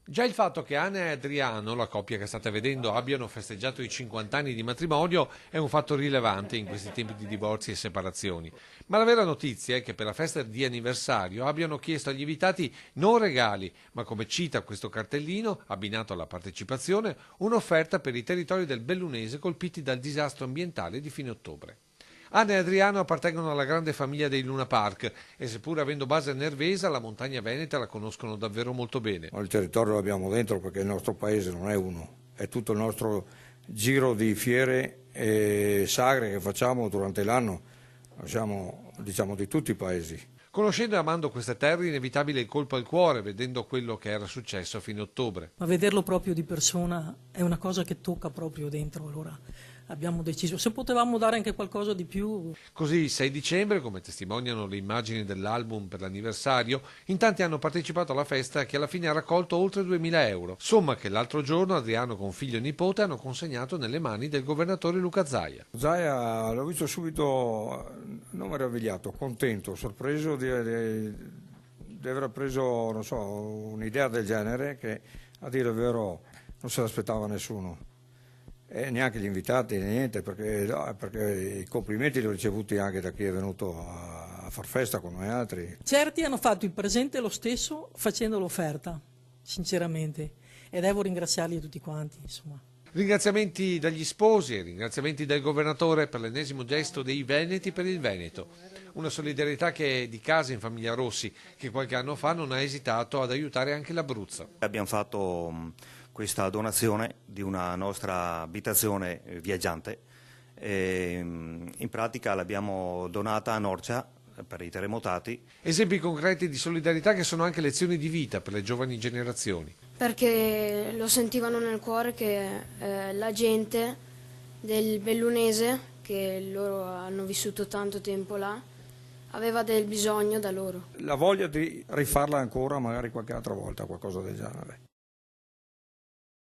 Già il fatto che Anna e Adriano, la coppia che state vedendo, abbiano festeggiato i 50 anni di matrimonio è un fatto rilevante in questi tempi di divorzi e separazioni. Ma la vera notizia è che per la festa di anniversario abbiano chiesto agli invitati non regali, ma come cita questo cartellino, abbinato alla partecipazione, un'offerta per i territori del Bellunese colpiti dal disastro ambientale di fine ottobre. Anna e Adriano appartengono alla grande famiglia dei Luna Park e seppur avendo base a Nervesa, la montagna veneta la conoscono davvero molto bene. Il territorio lo abbiamo dentro perché il nostro paese non è uno, è tutto il nostro giro di fiere e sagre che facciamo durante l'anno, siamo diciamo di tutti i paesi. Conoscendo e amando queste terre, inevitabile il colpo al cuore vedendo quello che era successo a fine ottobre. Ma vederlo proprio di persona è una cosa che tocca proprio dentro, allora abbiamo deciso se potevamo dare anche qualcosa di più. Così il 6 dicembre, come testimoniano le immagini dell'album per l'anniversario, in tanti hanno partecipato alla festa che alla fine ha raccolto oltre 2000 euro, somma che l'altro giorno Adriano con figlio e nipote hanno consegnato nelle mani del governatore Luca Zaia. Zaia l'ho visto subito, non meravigliato, contento, sorpreso di aver preso, non so, un'idea del genere che a dire il vero non se l'aspettava nessuno. E neanche gli invitati, niente, perché i complimenti li ho ricevuti anche da chi è venuto a far festa con noi altri. Certi hanno fatto il presente lo stesso facendo l'offerta, sinceramente, e devo ringraziarli tutti quanti, insomma. Ringraziamenti dagli sposi e ringraziamenti del governatore per l'ennesimo gesto dei Veneti per il Veneto. Una solidarietà che è di casa in famiglia Rossi, che qualche anno fa non ha esitato ad aiutare anche l'Abruzzo. Abbiamo fatto questa donazione di una nostra abitazione viaggiante e in pratica l'abbiamo donata a Norcia per i terremotati. Esempi concreti di solidarietà che sono anche lezioni di vita per le giovani generazioni. Perché lo sentivano nel cuore che la gente del Bellunese, che loro hanno vissuto tanto tempo là, aveva del bisogno da loro. La voglia di rifarla ancora magari qualche altra volta, qualcosa del genere.